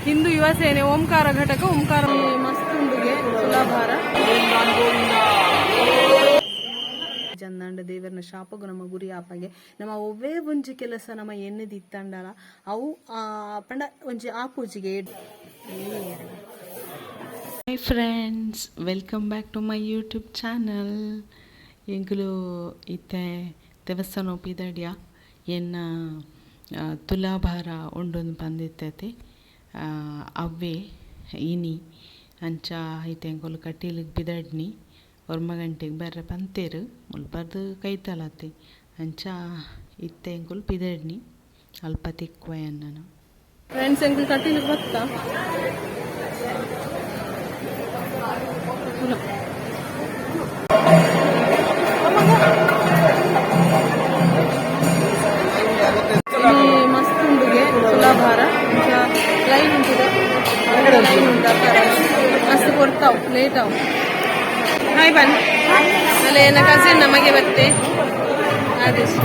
ಹಿಂದೂ ಯುವ ಸೇನೆ ಓಂಕಾರ ಘಟಕ ಓಂಕಾರ ಮಸ್ತ್ ಉಂಡುಗೆ ತುಲಾಭಾರ ಚಂದಂಡ ದೇವರನ ಶಾಪಗು ನಮ್ಮ ಗುರಿ ಆಪಗೆ ನಮ್ಮ ಒವ್ವೇ ಒಂಜಿ ಕೆಲಸ ನಮ್ಮ ಎನ್ನೆದಿತ್ತಂಡಲ ಅವು ಪಂಡ ಒಂಜಿ ಆಪೂಜಿಗೆ. Hi friends, welcome back to my YouTube channel. ಎಂಕುಲು ಇತ್ತೆ ದೇವಸ್ಥಾನ ಪಿದಡಿಯ ಎನ್ನ ತುಲಾಭಾರ ಉಂಡೊಂದು ಪಂದಿತ್ತೈತಿ ಅವ್ವೆ ಇನಿ ಅಂಚ ಐತೆ ಎಂಕುಲು ಕಟೀಲಿಗೆ ಬಿದಡ್ನಿ ಒರ್ಮ ಗಂಟೆಗೆ ಬರ್ರೆ ಪಂತೇರು ಮುಲ್ಪರ್ದು ಕೈತಲತಿ ಅಂಚ ಇತ್ತೆ ಎಂಕುಲು ಪಿದಡ್ನಿ ಅಲ್ಪ ತಿಕ್ಕುವ ನಾನು. ಫ್ರೆಂಡ್ಸ್ ಎಂಕುಲು ಕಟೀಲಿಗೆ ಬತ್ತಾ ಮಸ್ತ್ ಉಂಡುಗೆ ತುಲಾಭಾರ ಲೈನ್ ಉಂಟು ಲೈನ್ ಉಂಟು ಮಸ್ತ್ ಕೊಡ್ತಾವ್ ಲೇಟ್ ಅವು. ಹಾಯ್ ಬನ್ನಿ ಅಲ್ಲ ಏನ ಕಸಿನ್ ನಮಗೆ ಬತ್ತೆ ಆದೇಶ್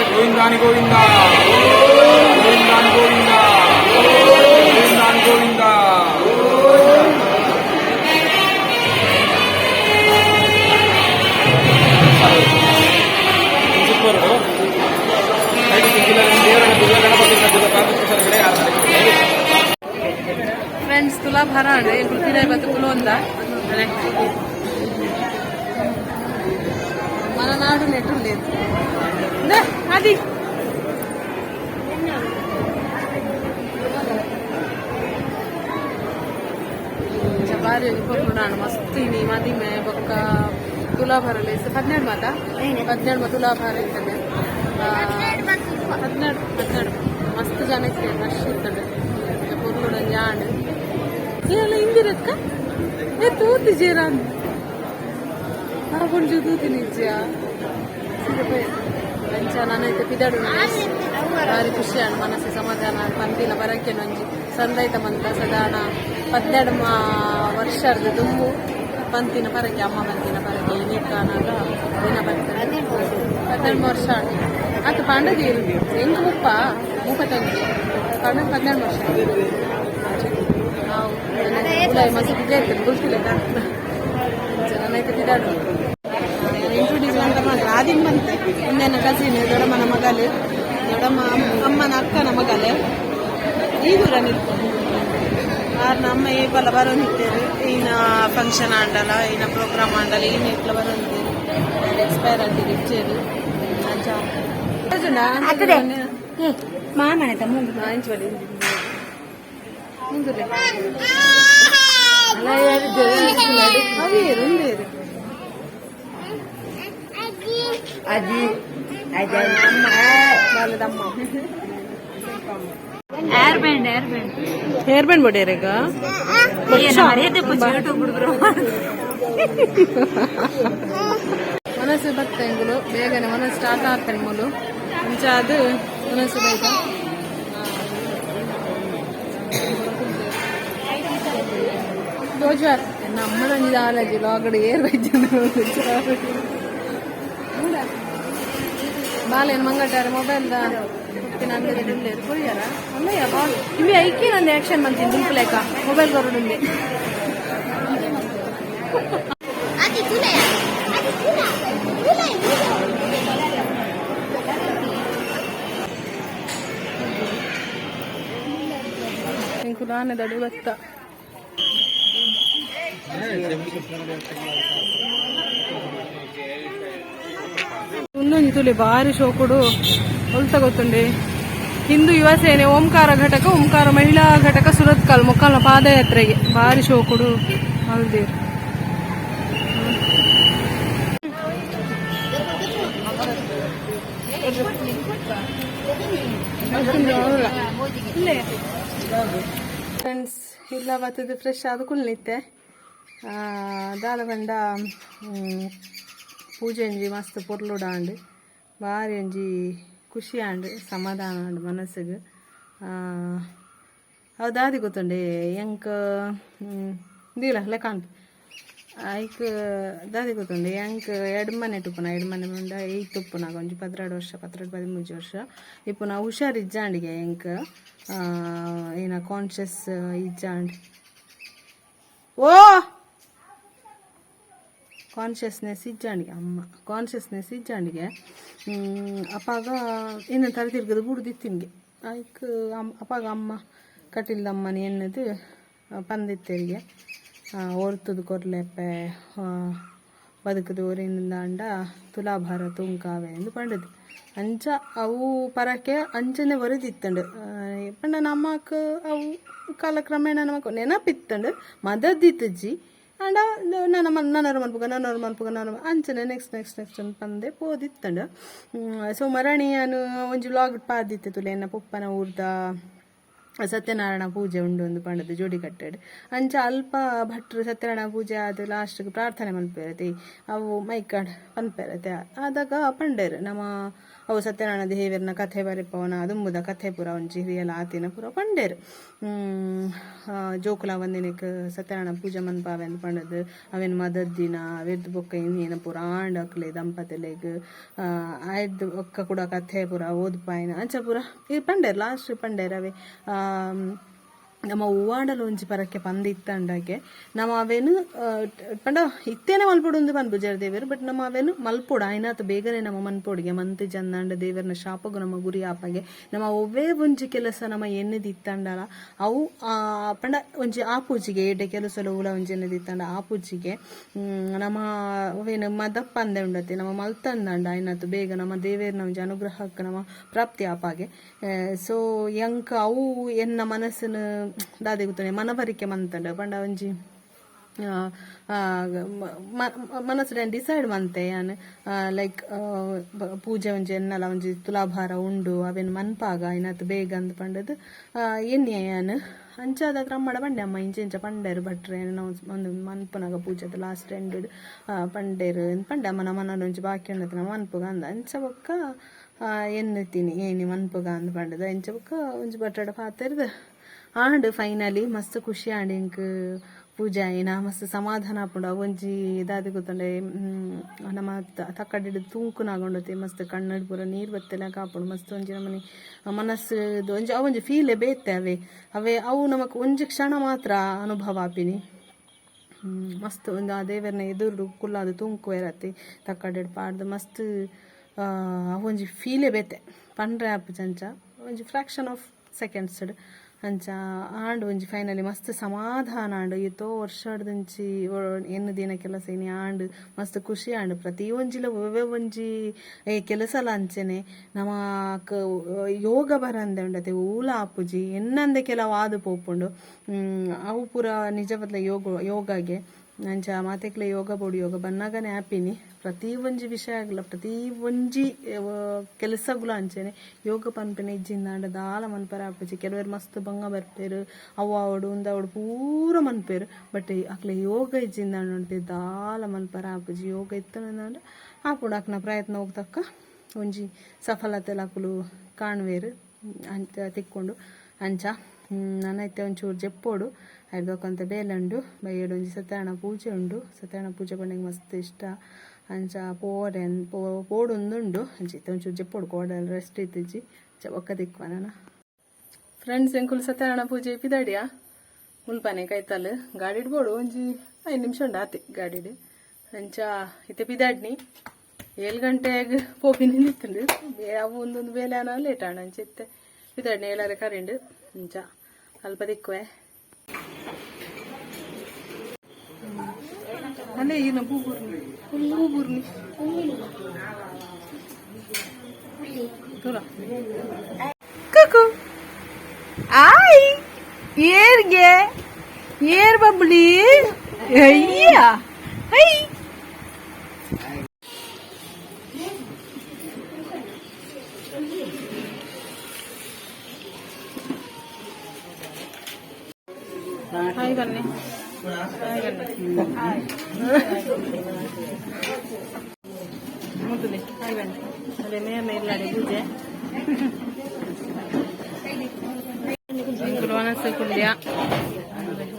గోవిందాని గోవిందా గోవిందాని గోవిందా గోవిందాని గోవిందా. ಫ್ರೆಂಡ್ಸ್ ತುಲಾಭಾರ ಅಂದ್ರೆ ಗುಲ್ತಿರಾಯ್ ಬತ್ತು ಕುಲೋಂದ మన నాడు నెట్టు లేదు అది భారీ వెళ్ళిపోతున్నాను మస్తు ఇది మాది ఒక ತುಲಾಭಾರ ಲೇಸ್ 12 ಮಾತಾ 12 ತುಲಾಭಾರ ಇರ್ತದೆ 12 ಮಸ್ತ್ ಜನಕ್ಕೆ ರಶ್ ಇರ್ತದೆ ಪೂರ್ಣ ಜಾಂಡ್ ಎಲ್ಲ ಹಿಂದಿರಕ್ಕ ತೂತಿ ಜೀರ కొంచెం తూతి నిత్య మంచిగా నానైతే పిదడు ಭಾರಿ ಖುಷಿയാണ് ಮನಸ್ಸು ಸಮಾಧಾನ ಪಂತಿನ ಬರಕ್ಕೆ ನಂಜಿ ಸಂದೈತ ಮಂತ್ರ ಸದಾನ 12 ವರ್ಷದ ದುಂಬು ಪಂತಿನ ಪರಕ್ಕೆ ಅಮ್ಮ ಪಂತಿನ ಪರಕ್ಕೆ ನೀಕಾನಾಗ ದಿನ ಬರ್ತದೆ 12 ವರ್ಷ ಅದು ಪಂಡದೀರು ಹೆಂಗ್ ಮುಪ್ಪ ಮೂಪ ತಂಗಿ ಪಂಡ 12 ವರ್ಷ ನಾವು ಮಸಿ ಬಿದ್ದ ಇರ್ತದೆ ಗುಲ್ತಿಲ್ಲ ನನ್ನೈತೆ ಬಿದಾಡು ಇಂಟ್ರೊಡ್ಯೂಸ್ ಅಂತ ಮಾತ್ರ ಆದಿನ ಬಂತೆ ಒಂದೇನ ಕಸಿನ್ ದೊಡ್ಡಮ್ಮನ ಮಗಲು ದೊಡ್ಡಮ್ಮ ಅಮ್ಮನ ಅಕ್ಕನ ಮಗಲು ಈಗೂರ ನಿಲ್ಕೊಂಡು ಆರ್ನ ಅಮ್ಮ ಏಪಲ್ಲ ಬರೋಂದಿತ್ತೇರು ಈನ ಫಂಕ್ಷನ್ ಆಂಡಲ ಈನ ಪ್ರೋಗ್ರಾಮ್ ಆಂಡಲ ಈನ ಇಟ್ಲ ಬರೋಂದಿರು ಎಕ್ಸ್ಪೈರ್ ಆಗಿರು ಇಚ್ಚೇರು ಮಾಮನೆ ಮುಂದೆ ಮುಂದೆ Aji, ಹೇರ್ ಬ್ಯಾಂಡ್ ಬಡಿಯರೇಗ ಮನಸ್ಸು ಬತ್ತ ಎಂಗುಲು ಬೇಗನೆ ಮನಸ್ಸು ಸ್ಟಾರ್ಟ್ ಆಗ್ತಾರೆ ಮೂಲು ಮುಂಚೆ ಅದು ಮನಸ್ಸು ಬೈತ ದೋಜಾರ್ ನಮ್ಮದೊಂದು ಆಲಜಿ ಲಾಗಡೆ ಏರ್ ಬೈಜ ಬಾಲೇನು ಮಂಗಟಾರೆ ಮೊಬೈಲ್ದ ನಂದು ಕೊಯ್ಯಾರ ಅಮ್ಮಯ್ಯ ಬಾಲ್ ಇವೆ ಐಕಿ ನಂದು ಆಕ್ಷನ್ ಮಾಡ್ತೀನಿ ದುಂಪಲೇಕ ಮೊಬೈಲ್ ಬರೋಡುಂದೆ ಇಂಕುಲಾನೆ ದಡಿ ಬತ್ತ ಇನ್ನೊಂದು ತುಲಿ ಭಾರಿ ಶೋಕುಡು ಹೊಲ್ತ ಗೊತ್ತುಂಡೆ ಹಿಂದೂ ಯುವ ಸೇನೆ ಓಂಕಾರ ಘಟಕ ಓಂಕಾರ ಮಹಿಳಾ ಘಟಕ ಸುರತ್ಕಲ್ ಮೊಕ್ಕಲ ಪಾದಯಾತ್ರೆಗೆ ಭಾರಿ ಶೋಕುಡು ಮಲ್ದೀರ್ ಫ್ರೆಂಡ್ಸ್ ಇಲ್ಲ ಬರ್ತದೆ ಫ್ರೆಶ್ ಆದ ಕುಲ್ನಿತ್ತೆ ದಾಲ ಬಂಡ ಪೂಜೆ ಅಂಜಿ ಮಸ್ತ್ ಪೊರ್ಲುಡಾಂಡ್ ಬಾರಿ ಒಂಜಿ ಖುಷಿ ಆಂಡ್ ಸಮಾಧಾನ ಆಂಡ್ ಮನಸ್ಸಿಗೆ ಅವು ದಾದಿ ಗೊತ್ತುಂಡೆ ಎಂಕ್ ದೀಲ ಲೆಕ್ಕ ಐಕ್ ದಾದಿ ಗೊತ್ತುಂಡೆ ಎಂಕ್ ಎರಡು ಮನೆ ಟುಪ್ಪುನ ಎರಡು ಮನೆ ಮುಂಡ ಏಯ್ತು ಉಪ್ಪುನ ಒಂಜಿ 12 ವರ್ಷ 13 ವರ್ಷ ಇಪ್ಪುನ ಹುಷಾರು ಇಜ್ಜಾಂಡಿಗೆ ಎಂಕ್ ಏನ ಕಾನ್ಷಿಯಸ್ ಇಜ್ಜಾಂಡ್ ಓ ಕಾನ್ಷಿಯಸ್ನೆಸ್ ಇಜ್ಜಾಂಡಿಗೆ ಅಮ್ಮ ಕಾನ್ಷಿಯಸ್ನೆಸ್ ಇಜ್ಜಾಂಡಿಗೆ ಅಪ್ಪಾಗ ಇನ್ನು ತಲೆ ತಿರ್ಗದು ಬುಡ್ದಿತ್ತಿನ್ಗೆ ಆಯ್ಕ ಅಪ್ಪಾಗ ಅಮ್ಮ ಕಟ್ಟಿಲ್ದಮ್ಮನಿ ಎನ್ನದು ಪಂದಿತ್ತರಿಗೆ ಓರ್ತದು ಕೊರ್ಲೆಪ್ಪೆ ಬದುಕದು ಓರಿನಿಂದ ತುಲಾಭಾರ ತುಂಕಾವೆ ಎಂದು ಪಂಡದು ಅಂಚ ಅವು ಪರಕ್ಕೆ ಅಂಚನೆ ಬರೆದಿತ್ತಂಡು ಪಂಡ ನಮ್ಮಕ್ಕೆ ಅವು ಕಾಲಕ್ರಮೇಣ ನಮಕ್ ನೆನಪಿತ್ತಂಡು ಮದದಿತ್ತಜ್ಜಿ ಅಂಡ ನನ್ನರು ಮನ್ಪುಗ ಅಂಚನೆ ನೆಕ್ಸ್ಟ್ ಪಂದೆ ಪೋದಿತ್ತಂಡು ಸೊ ಮರಣಿ ನಾನು ಒಂಜಿ ವ್ಲಾಗ್ ಪಾದಿತ್ತೆ ತುಲೆ ಎನ್ನ ಪುಪ್ಪನ ಊರ್ದ ಸತ್ಯನಾರಾಯಣ ಪೂಜೆ ಉಂಡು ಒಂದು ಪಂಡದು ಜೋಡಿ ಕಟ್ಟೆಡ್ ಅಂಚ ಅಲ್ಪ ಭಟ್ರು ಸತ್ಯನಾರಾಯಣ ಪೂಜೆ ಆದ ಲಾಸ್ಟ್ಗೆ ಪ್ರಾರ್ಥನೆ ಮನ್ಪೇರತಿ ಅವು ಮೈಕಾಡ್ ಪನ್ಪೇರತೆ ಆದಾಗ ಪಂಡೇರು ನಮ್ಮ ಅವು ಸತ್ಯನಾರಾಯಣ ದೇವಿಯರ್ನ ಕಥೆ ಬರೆಪವನ ದುಂಬುದ ಕಥೆ ಪುರ ಒಂಜಿ ಹಿರಿಯಲ ಆತಿನ ಪುರ ಪಂಡೇರು ಜೋಕುಲ ಒಂದಿನಕ್ಕೆ ಸತ್ಯನಾರಾಯಣ ಪೂಜೆ ಮನ್ಪಾವೆ ಅಂತ ಪಂಡದು ಅವೇನು ಮದದ್ದಿನ ಅವೆದ್ದು ಬೊಕ್ಕ ಇನ್ನೇನು ಪುರ ಆಂಡಕ್ಲೆ ದಂಪತಿಲೆಗ್ ಆಯ್ದು ಒಕ್ಕ ಕೂಡ ಕಥೆ ಪುರ ಓದ್ಪಾಯಿನ ಅಂಚ ಪುರ ಈ ಪಂಡೇರು ಲಾಸ್ಟ್ ಪಂಡೇರು ಅವೇ ನಮ್ಮ ಹೂವಾಡಲು ಒಂಜಿ ಪರಕ್ಕೆ ಪಂದಿತ್ತಂಡಗೆ ನಮ್ಮ ಅವೇನು ಪಂಡ ಇತ್ತೇನೆ ಮಲ್ಪೊಡು ಪನ್ಪುಜಾರ ದೇವರು ಬಟ್ ನಮ್ಮ ಅವೇನು ಮಲ್ಪೊಡು ಆಯ್ನಾತ ಬೇಗನೆ ನಮ್ಮ ಮನ್ಪೊಡಿಗೆ ಮಂತ್ ಜಂದಾಂಡ ದೇವರನ ಶಾಪಗು ನಮ್ಮ ಗುರಿ ಆಪಗೆ ನಮ್ಮ ಒವ್ವೇ ಒಂಜಿ ಕೆಲಸ ನಮ್ಮ ಎನ್ನೆದಿತ್ತಂಡಲ ಅವು ಪಂಡ ಒಂಜಿ ಆ ಪೂಜಿಗೆ ಎಡ್ಡೆ ಕೆಲಸ ಉಲ ಒಂಜಿ ಎನ್ನೆದಿತ್ತಂಡ ಆ ಪೂಜಿಗೆ ನಮ್ಮ ಅವೇನು ಮದಪ್ಪ ಅಂದೆ ಉಂಡತಿ ನಮ್ಮ ಮಲ್ತಂದಂಡ ಆಯ್ನಾತು ಬೇಗ ನಮ್ಮ ದೇವೇರ್ನ ಒಂಜಿ ಅನುಗ್ರಹಕ್ಕೆ ನಮ್ಮ ಪ್ರಾಪ್ತಿ ಆಪಾಗೆ ಸೊ ಎಂಕ ಅವು ಎನ್ನ ಮನಸ್ಸಿನ ದಾದಿ ಗೊತ್ತಾನೆ ಮನವರಿಕೆ ಮಂತಂಡ ಪಂಡ ಒಂಜಿ ಮನಸ್ಸು ಡಿಸೈಡ್ ಮಂತೆ ಯಾನ್ ಲೈಕ್ ಪೂಜೆ ಒಂಜಿ ಎನ್ನಲ ಒಂಜಿ ತುಲಾಭಾರ ಉಂಡು ಅವೇನು ಮನ್ಪಾಗ ಇನ್ನಾತು ಬೇಗ ಅಂದ್ ಪಂಡದು ಎನ್ನೆ ಯಾನ್ ಅಂಚಾದ ಕ್ರಮಡ ಪಂಡೆ ಅಮ್ಮ ಇಂಚ ಪಂಡೇರು ಭಟ್ರೆ ನಾವು ಒಂದು ಮನ್ಪುನಾಗ ಪೂಜೆದ ಲಾಸ್ಟ್ ಎಂಡ್ ಪಂಡೇರು ಪಂಡೆ ಅಮ್ಮ ನಮ್ಮ ಒಂಜಿ ಬಾಕಿ ಉಂಡತ ನಮ್ಮ ಮನ್ಪುಗ ಅಂದ ಅಂಚ ಬೊಕ್ಕ ಎನ್ನುತ್ತೀನಿ ಏನಿ ಮನ್ಪುಗ ಅಂದ್ ಪಂಡದ ಅಂಚ ಬೊಕ್ಕ ಒಂಜಿ ಬಟ್ರಡ ಪಾತಿರ್ದು ಆಂಡ್ ಫೈನಲಿ ಮಸ್ತ್ ಖುಷಿ ಆಂಡ್ ಇಂಕ್ ಪೂಜೆ ಆಯ್ನ ಮಸ್ತ್ ಸಮಾಧಾನ ಆಪುಂಡು ಒಂಜಿ ದಾದಿ ಗೊತ್ತಂಡೆ ನಮ್ಮ ತಕ್ಕಡಿಡು ತೂಂಕುನಾಗೊಂಡತಿ ಮಸ್ತ್ ಕಣ್ಣಡು ಪೂರ ನೀರು ಬತ್ತೆಲ್ಲ ಕಾಪುಂಡು ಮಸ್ತ್ ಒಂಜಿ ನಮ್ಮನಿ ಮನಸ್ಸು ಒಂಜಿ ಅವೊಂಜಿ ಫೀಲೇ ಬೇತೆ ಅವೇ ಅವು ನಮಕ್ ಒಂಜಿ ಕ್ಷಣ ಮಾತ್ರ ಅನುಭವ ಆಪಿನಿ ಮಸ್ತ್ ಒಂದು ಆ ದೇವರನ್ನ ಎದುರು ಕುಲ್ಲಾದ ತೂಂಕು ಇರತ್ತೆ ತಕ್ಕಡಿಡು ಪಾಡ್ದು ಮಸ್ತ್ ಅವೊಂಜಿ ಫೀಲೇ ಬೇತೆ ಪಂಡ್ರೆ ಆಪು ಚಂಚ ಒಂಜಿ ಫ್ರಾಕ್ಷನ್ ಆಫ್ ಸೆಕೆಂಡ್ಸ್ ಅಂಚ ಆಂಡ್ ಒಂಜಿ ಫೈನಲಿ ಮಸ್ತ್ ಸಮಾಧಾನ ಆಂಡ್ ಇತ್ತೋ ವರ್ಷಡ್ದಂಚಿ ಎನ್ನು ದಿನ ಕೆಲಸ ಏನಿ ಆಂಡ್ ಮಸ್ತ್ ಖುಷಿ ಆಂಡ್ ಪ್ರತಿ ಒಂಜಿಲ ಒವ್ವೆ ಒಂಜಿ ಕೆಲಸಲ ಅಂಚೆನೆ ನಮಕ್ ಯೋಗ ಬರಂದೆ ಉಂಡತೆ ಊಲ ಆಪುಜಿ ಎನ್ನಂದೆ ಕೆಲವು ಆದು ಪೋಪುಂಡು ಅವು ಪೂರ ನಿಜ ಬದಲ ಯೋಗಗೆ ಅಂಚ ಮಾತೆಕ್ಲೆ ಯೋಗ ಬೋಡು ಯೋಗ ಬನ್ನಾಗನೆ ಆಪಿನಿ ಪ್ರತಿ ಒಂಜಿ ವಿಷಯಗಳ ಪ್ರತಿ ಒಂಜಿ ಕೆಲಸಗಳು ಅಂಚೆನೆ ಯೋಗ ಪನ್ಪೆನೆ ಇಜ್ಜಿಂದಾಂಡ ದಾಲ ಮನ್ಪರ ಆಪುಜಿ ಕೆಲವರು ಮಸ್ತ್ ಬಂಗ ಬರ್ಪೇರು ಅವಡು ಉಂದವಡು ಪೂರ ಮನ್ಪೇರು ಬಟ್ ಅಕ್ಲೆ ಯೋಗ ಇಜ್ಜಿಂದಾಂಡ ನೋಡ್ತಿ ದಾಲ ಮನ್ಪರ ಆಪುಜಿ ಯೋಗ ಇತ್ತಂದ್ರೆ ಆಪುಡು ಅಕ್ನ ಪ್ರಯತ್ನ ಹೋಗ್ತಕ್ಕ ಒಂಜಿ ಸಫಲತೆ ಲಾಕುಲು ಕಾಣ್ವೇರು ಅಂತ ತಿಕ್ಕೊಂಡು ಅಂಚ ನನ್ನೈತೆ ಒಂಚೂರು ಜೆಪ್ಪೋಡು ಐದಕ್ಕಂತ ಬೇಲಂಡು ಬೈಯಡು ಒಂಜಿ ಸತ್ಯನಾರಾಯಣ ಪೂಜೆ ಉಂಡು ಸತ್ಯನಾರಾಯಣ ಪೂಜೆ ಪಂಡೆಗೆ ಮಸ್ತ್ ಇಷ್ಟ ಅಂಚ ಪೋಡೊಂದುಂಡು ಅಂಚಿತ್ತೆ ಒಂಚೂರು ಜೆಪ್ಪೋಡು ಕೋಡಲ್ಲಿ ರೆಸ್ಟ್ ಇತ್ತಿಜ್ಜಿ ಒಕ್ಕ ತಿಕ್ವ ನಾನು ಫ್ರೆಂಡ್ಸ್ ಎಂಕುಲು ಸತ್ಯನಾರಾಯಣ ಪೂಜೆ ಪಿದಾಡಿಯಾ ಮುಲ್ಪನೆ ಕೈತಲ್ ಗಾಡಿ ಇಡ್ಬೋಡು ಒಂಜಿ 5 ನಿಮಿಷ ಉಂಡು ಆತಿ ಗಾಡಿಡು ಅಂಚ ಇತ್ತೆ ಪಿದಾಡ್ನಿ 7 ಗಂಟೆಗೆ ಪೋಪಿನಿ ನಿಂತುಂಡು ಅವು ಒಂದೊಂದು ಬೇಲೆ ಅನ್ನ ಲೇಟ್ ಆಣ ಅಂಚಿತ್ತೆ ಪಿದಾಡ್ನಿ ಎಲ್ಲಾರೆ ಕರಿಂಡು ಅಂಚ ಅಲ್ಪ ತಿಕ್ಕುವೆ ಅಲ್ಲೇ ಏನು ಬೂಬೂರ್ನಿ ಕುಕು ಆಯ್ ಏರ್ಗೆ ಏರ್ ಬಬ್ಲಿ ಅಯ್ಯ ಐ ಹಾಯ್ ಬನ್ನಿ ಮುಗಿಲಿ ಹಾಯ್ ಬನ್ನಿ ಅದೇ ಮೇಲೆ ಇಲ್ಲಾಡಿ ಪೂಜೆ ಇಂಕುಲು ಮನಸ್ಸು ಕುಲ್ಯ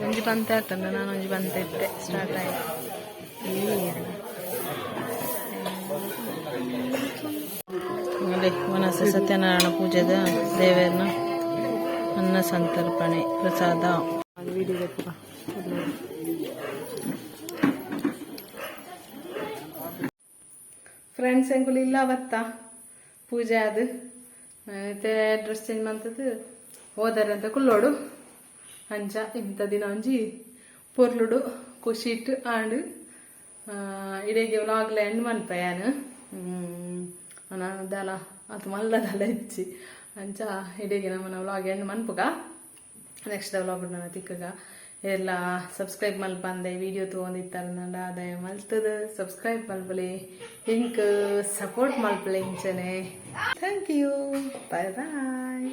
ಒಂಜಿ ಪಂತೆ ಆಗ್ತಂದ ನಾನು ಒಂಜಿ ಪಂತೆ ಇತ್ತೆ ಸ್ಟಾರ್ಟ್ ಆಯ್ತು. ನೋಡಿ ಮನಸ್ಸು ಸತ್ಯನಾರಾಯಣ ಪೂಜೆದ ದೇವರನ್ನ ಅನ್ನ ಸಂತರ್ಪಣೆ ಪ್ರಸಾದ ಫ್ರೆಂಡ್ಸ್ ಎಂಕುಲು ಇಲ್ಲ ಅವತ್ತ ಪೂಜೆ ಅದು ಮತ್ತೆ ಡ್ರೆಸ್ ಚೇಂಜ್ ಮಾಡ್ತದ್ದು ಹೋದರಂತ ಕುಲ್ಲೋಡು ಅಂಚ ಇಂಥ ದಿನ ಒಂಜಿ ಪೊರ್ಲುಡು ಖುಷಿ ಇಟ್ಟು ಆಂಡು ಇಡೀಗೆ ವ್ಲಾಗ್ಲ ಎಂಡ್ ಮನ್ಪಯಾನು ದಲ ಅದು ಮಲ್ಲದಲ್ಲ ಹೆಚ್ಚಿ ಅಂಚ ಇಡೀಗೆ ನಮ್ಮನ ವ್ಲಾಗ್ ಎಂಡ್ ಮನ್ಪುಗ ನೆಕ್ಸ್ಟ್ ವ್ಲಾಗ್ ನನ್ನ ತಿಕ್ಕಗ ಎಲ್ಲ ಸಬ್ಸ್ಕ್ರೈಬ್ ಮಲ್ಪಂದೆ ವಿಡಿಯೋ ತೊಗೊಂಡಿತ್ತಾರ ಆದಾಯ ಮಲ್ತದ ಸಬ್ಸ್ಕ್ರೈಬ್ ಮಲ್ಪಲೆ ಇಂಕ್ ಸಪೋರ್ಟ್ ಮಲ್ಪಲೆ ಇಂಚನೆ ಥ್ಯಾಂಕ್ ಯು ಬಾಯ್ ಬಾಯ್.